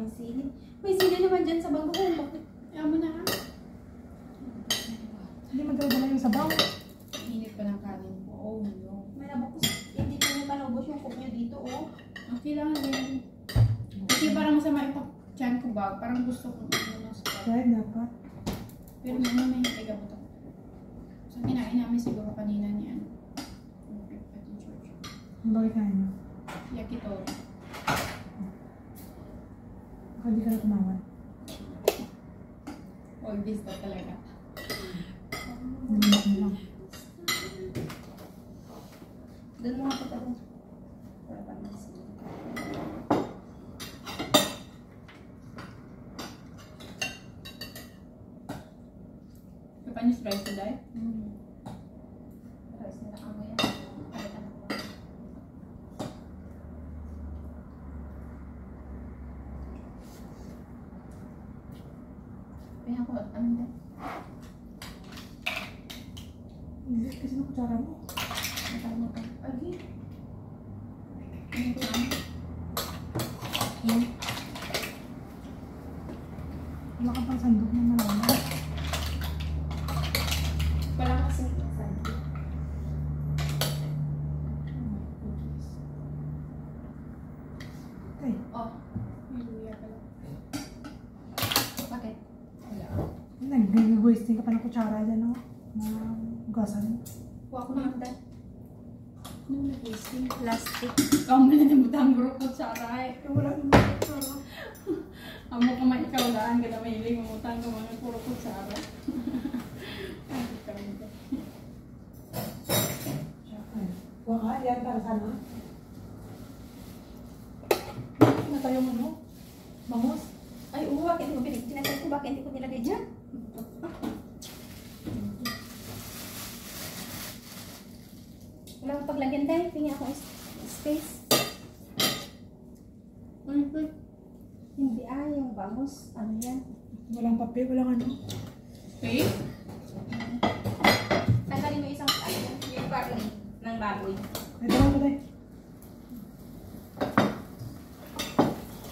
kaming sili. May sili naman dyan sa bangko. Bakit? Ayaw mo na ha? Hindi magdala yung sabaw. Init pa ng kanin po. Oh no. May nabukos. Hindi ko nyo panubos yung cook nyo dito oh. Okay lang din. Kasi parang masama yung tiyan ko ba? Parang gusto kong ano sa Kaya dapat. pero naman may higa mo to. So kinain namin siguro kanina ni ano. Ang bakit kaya nyo? Yakitori. Baka di ka na kumawan. All this na talaga. Nalimak mo lang. Doon mo nga pa tayo. Para pa naman sila. Japanese rice today? Rice na nakamo yan. Kaya ko, ano ba? Hindi, kasi na kutsara mo. Natama ka. Agi. Ano ko lang? Yan. Wala ka pang sandok na marami. Wala kasi minsan. Ay, Oh. May luya pala. Bakit? Wala. nag-wasting ka pa ng kutsara dyan, no? Na ugasan. Kuha ko ng andan. Ano nag-wasting? Plastic. Ikaw mo na namutang bro ko sa aray. Wala naman kutsara. Amo ka man ikaw laan ka na mahilig mamutang ka mga puro ko sa aray. Ay, ikaw nito. Kuha ka, yan para sana. Ano tayo mo, no? Bangus. Ay, oo, bakit hindi mo pinig? Tinatay ko, bakit hindi ko nilagay dyan? Wala akong paglagyan tayo. Tingin ako space. Hindi yung bangus. Ano yan? Walang papel, walang ano. Space? Tanggalin mo isang yung barley ng baboy. Ito lang ito,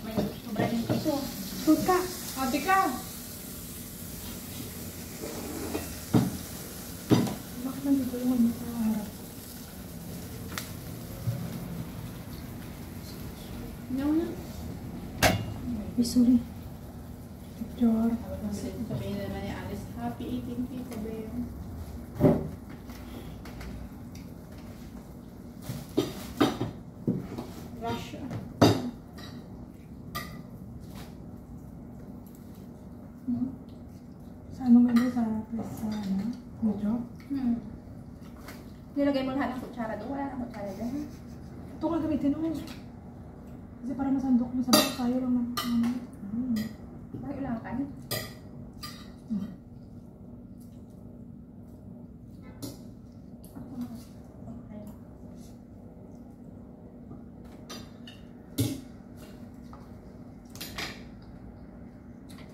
May sobra yung piso. Tut ka. Ate ka! Bakit nandito yung ano sa harap? No na. Ay, sorry. Picture. Sabihin naman ni Alice, happy eating Tito Bear. Russia. Sa ano menu sa ano? Medyo? Nilagay mo lahat ng kutsara doon. Wala ng kutsara doon. Ito ka gamitin mo. Kasi para masandok mo sa bawang tayo lang ng ano. Bakit wala kang kanin?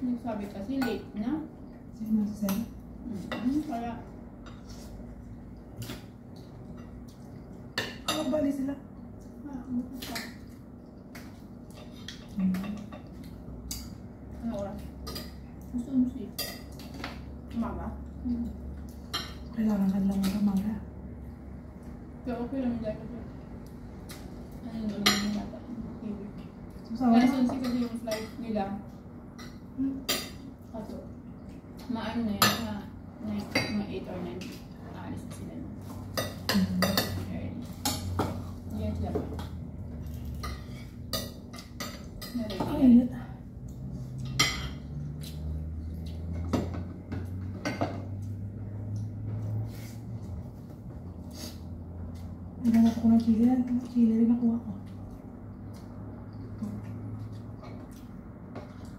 Yung sabi kasi late na. Sige na sa sa'yo. Kaya Bali sila. bukas pa. Ano oras? Gusto mo siya? Umaga? Kailangan ka lang ng umaga. Pero okay lang dahil kasi ano naman yung yata TV. Susawa Kaya na. sunsi kasi yung flight nila. Kaso, maano na yun na mga 8 or 9. Naalis na sila. Early. Yes, dapat. Ang init. Naghanap ako ng chili. Chili rin nakuha ko.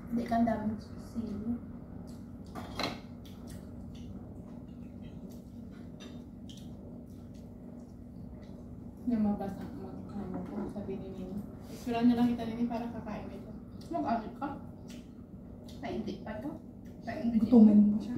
Hindi ka ang daming sili. Lumabas ang mag-ano kung sabi ni Nino. Expira na lang kita nini para kakain ito. Mag-alit ka? Kainti pa ito? Kainti Gutumin mo siya.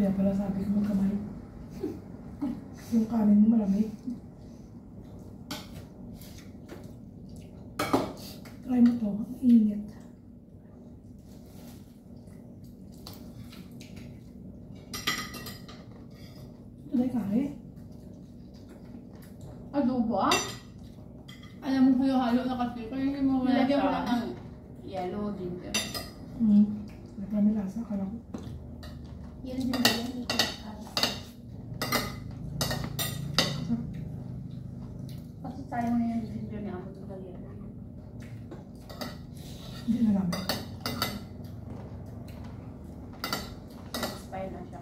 Kaya pala sabi ko magkamay. Yung kanin mo malamig. Try mo to, ang init. Ito na kare. Adobo ah? Alam mo kayo halo na kasi kaya hindi mo wala Nilagyan ko siya. lang ng yellow ginger. Nagkami lasa, akala ko. Yan din ba yan? Kasi sayang na yung ginger niya ako sa yellow. Hindi na namin. Expire na siya.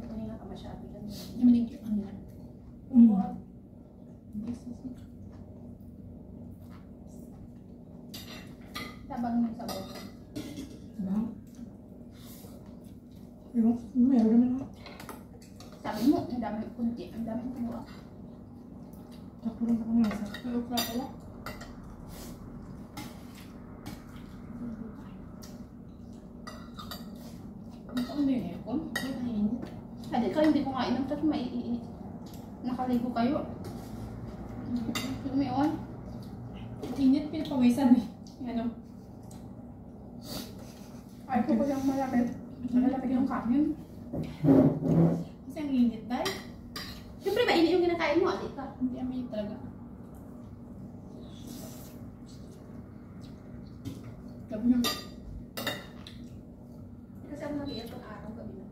Kanina ka masyado yan. Naminig yung kanina. Tabang yung sabaw. Diba? Pero, meron naman ako. Sabi mo, ang dami kunti, ang dami kuha. Sakto lang akong lasa. Pero crap pala. Ano ba yung aircon? Ay, kainit. Hindi ka, hindi ko nga inom, tapos maiinit. Nakaligo kayo. Lumion. Init, pinapawisan eh. Ano? Ay, ko yung malapit. Malalapit yung kanin. Kasi ang init dahil. Siyempre, mainit yung kinakain mo, ati ka. Hindi amin talaga. Gabi yung Kasi ako nag-i-aircon araw gabi na.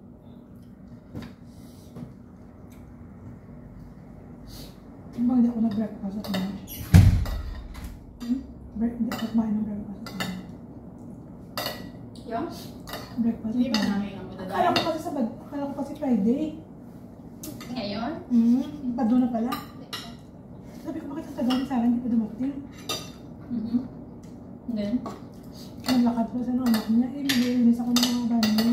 Diba hindi ako nag-breakfast at lunch? Hindi ako kumain ng breakfast at lunch. Yung? Breakfast hindi at ba lunch. namin ang Akala madadali? ko kasi Friday. Ngayon? Pado na pala. Sabi ko, bakit ang tagal sana hindi pa dumating? Then, Naglakad ko sa anak niya. Nilinis ako ng mga banyo.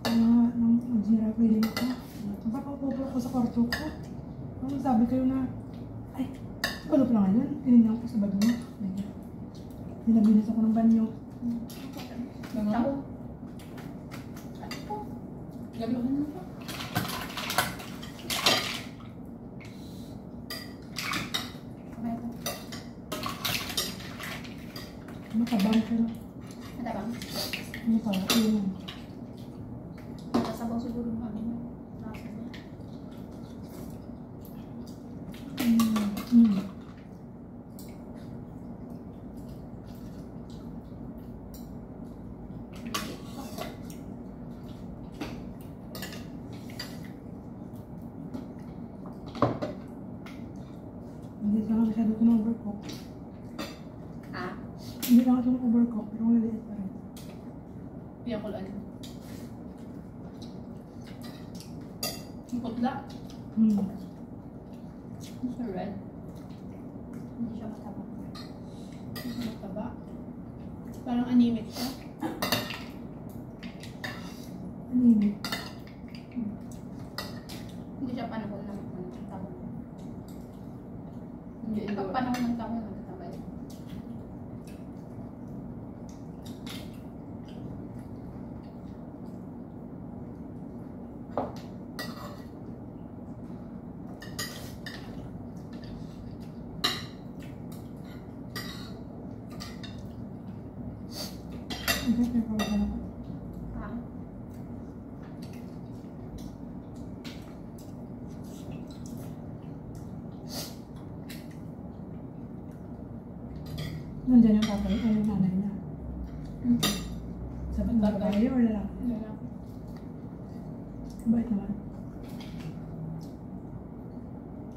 Nang mag-zira cleaning ko. Napapapupulok ko sa kwarto ko. Nung sabi kayo na, ay, palo pa ngayon. Tinignan ko sa bag niya. Nilinis ako ng banyo. Tao. gabi ko na pa. Matabang pero. Matabang. Matabang. Yun. Nakasabaw siguro mo ano. Nasa niya. Hindi lang masyado ito ng overcook. Ah? Hindi lang ito ng overcook, pero maliliit pa rin. Piyakulan. Ang putla. Sa red. Hindi siya matabang. Ang mataba. Parang anemic siya. Anemic. Hindi siya panahon ng tabang. Hindi Pag indoor. panahon ng tabang, nagtatabay. Okay, may kawasan ako. Ah? Nandyan yung tatay, ay yung nanay niya. Sabi na Tatay. babae or lalaki? Lalaki. Bait naman.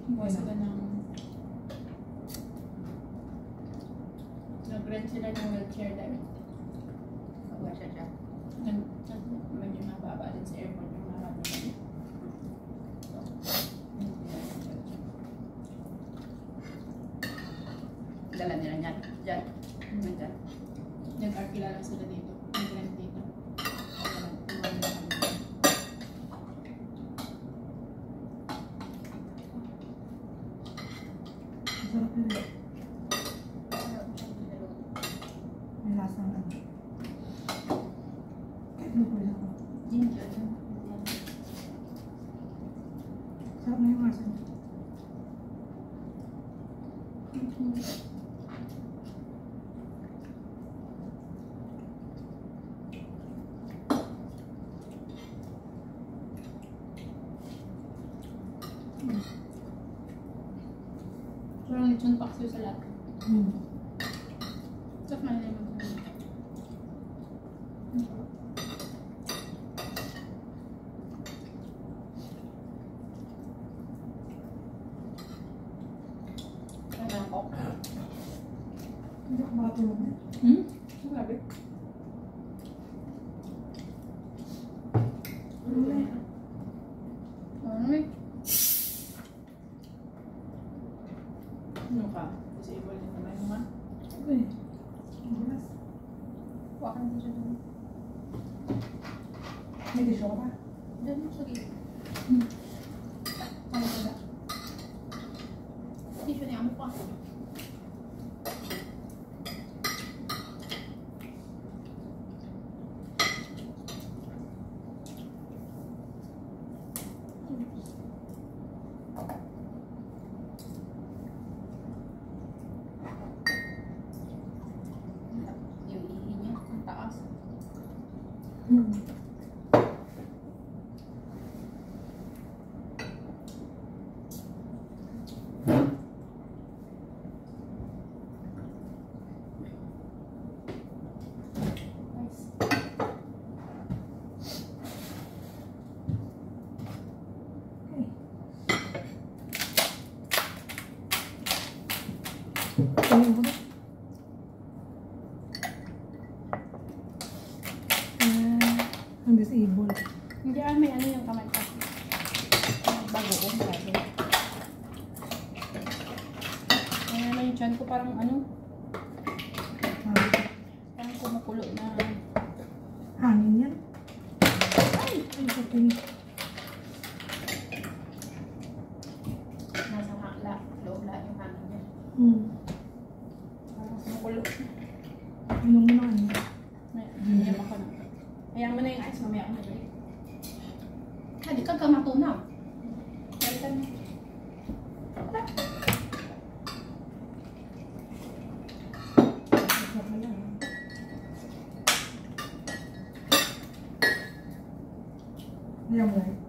Kuha sila ng... Nag-rent sila ng wheelchair dahil Pagwa siya. medyo mababa din sa airport yung marami na. Dala nila niyan. Diyan. Diyan. Nag-arkila lang sila dito. Nag-rent dito. lasang ano. Kahit ano po ako. Ginger. Sarap na yung asin. Parang lechon paksiw sa lahat. Sarap na nila yung ako. Hindi ako makatulog na. Grabe. Ay. Ano ka? Disable din naman yung mga. Uy. Bulas. Wakan din siya doon. May tissue ka pa? Doon mo sa gilid. Ano ba? Tissue niya mo pa. Yung ihi niya, ang taas. Nice. Okay. Tingnan mo na. Ang disable. Hindi may ano yung kamay ko. Bago ko, grabe. Kaya naman yung tiyan ko parang ano, parang kumukulo na. Hangin yan. Ay, okay. Nasa loob lahat yung hangin niya. Parang kumukulo. Inom mo na ano. May ako na. Kaya mo na yung ice, mamaya ako nabalik. Hindi ka matunaw. Balikan mo. Sarap na yan. Ayan mo lang.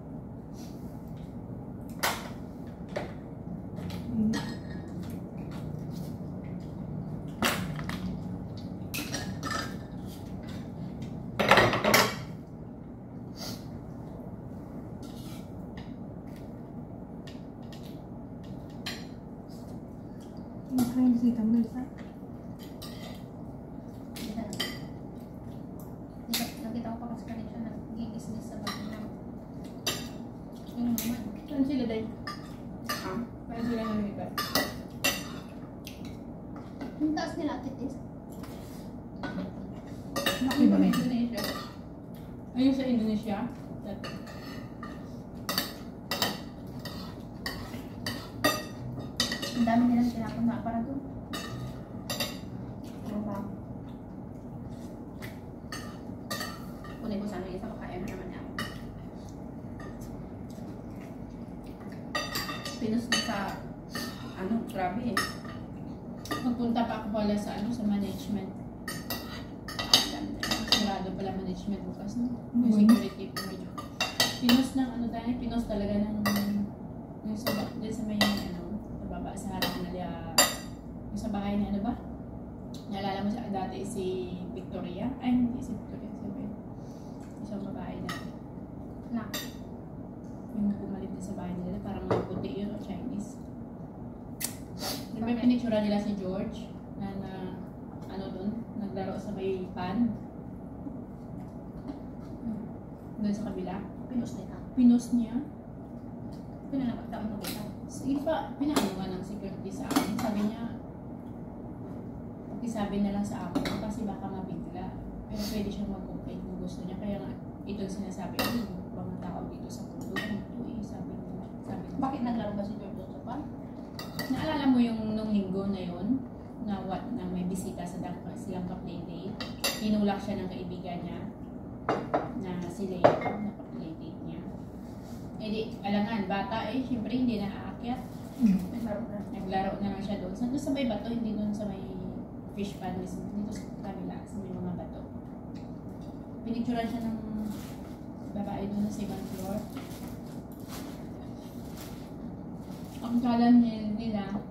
Ano yung bisita mo, Lisa? Nakita ko pa kasi kanina siya nag-i-business sa bago na. Yung naman. Saan sila dahil? Saan sila namigat? Yung taas nila, titis. Laki Yung ba ba yun? Indonesia? Ayun sa Indonesia? Ang dami nilang tinapon para doon. Ano ba? Kunin ko sana yung isa, makaya na naman niya. Pinos na sa, ano, grabe eh. Magpunta pa ako pala sa, ano, sa management. Sarado pala management bukas, no? Yung security po medyo. Pinos ng, ano tayo, pinos talaga ng, yung sa, dyan sa may, ano, baba sa harap nila yung sa bahay na ano ba? Naalala mo siya dati si Victoria? Ay, hindi si Victoria. Sabi. Isang babae dati. Na. Yung pumalit din sa bahay nila. Parang mga puti yun o Chinese. Di ba pinictura nila si George? Na ano dun? Naglaro sa may pan. Doon sa kabila. Pinos nila. Pinos niya? Pinanapagtama mo kita. Sige pa, pinaano nga ng security sa akin. Sabi niya, sabi na lang sa akin kasi baka mabigla. Pero pwede siyang mag-complain kung gusto niya. Kaya nga, ito yung sinasabi ko, yung mga tao dito sa mundo. Ito eh, sabi niya. Bakit naglaro ba si George sa pan? Naalala mo yung nung linggo na yun? na may bisita sa silang ka-playdate. Tinulak siya ng kaibigan niya na si Leo, na ka-playdate niya. Eh di, alangan, bata eh, syempre hindi na aakyat. Naglaro na lang siya doon. Doon sa may bato, hindi doon sa may fish pond mismo. Dito sa kanila, sa may mga bato. Pinicturean siya ng babae doon sa second floor. Ang kalan nila,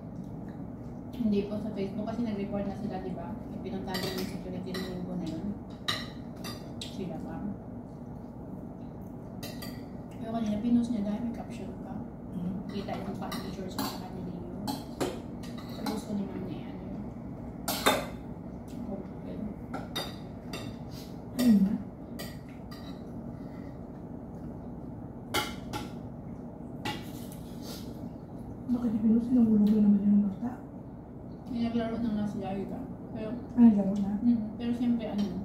hindi po sa Facebook kasi nag-report na sila, di ba? Pinuntahan yung security ng linggo na yun. Sila pa. Pero kanina, pinost niya dahil may caption pa. Kita yung pictures sa kanila yun. Pero gusto ni ma'am niya yan. Okay. Ayun na. Bakit di pinusin? Nahulog na naman yung bata. May naglaro ng nasa diba? Pero, Ay, laro na. pero siyempre ano,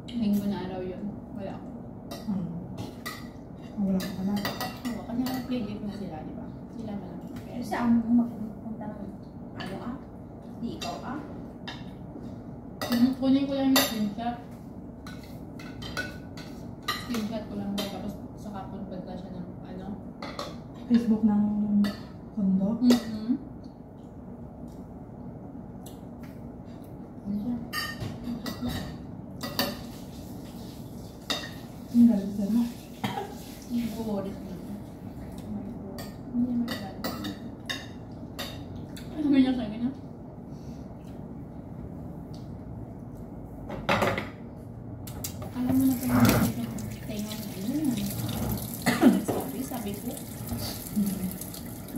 linggo na araw yun. Wala ako. Wala ka pala. Oo, kanya playdate na sila, di ba? Sila malang. Pero saan mo magpunta ng ano Di ikaw Kunin ko lang yung screenshot. Screenshot ko lang daw, tapos saka punpad na siya ng ano. Facebook ng kondo. Ano siya? Ang galit siya na. Hindi ko worries na. Hindi naman galit. Ano ba niya sa akin, ha? Alam mo na pa yung tenga na sabi ko.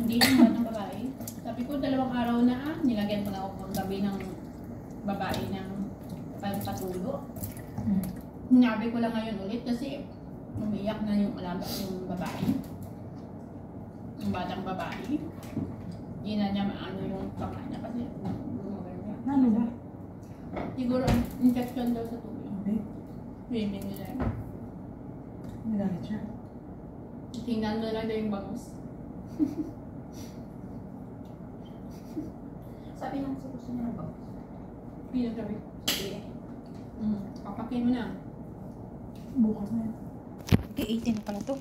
Hindi yung batang babae. Sabi ko, 2 araw na nilagyan ko na ako ng gabi ng babae ng patulo. Sinabi ko lang ngayon ulit kasi umiyak na yung alaga yung babae. Yung batang babae. Hindi na niya maano yung pangka niya kasi gumaganda. Ano ba? Siguro infection daw sa tubig. Okay. Swimming nila. Nagalit siya. Tingnan mo lang daw yung bangus. Sabi niya kasi gusto niya ng bangus. Hindi na sabi. Sige. Papakin mo na. Bukas na yan. Okay, 18 na pala to.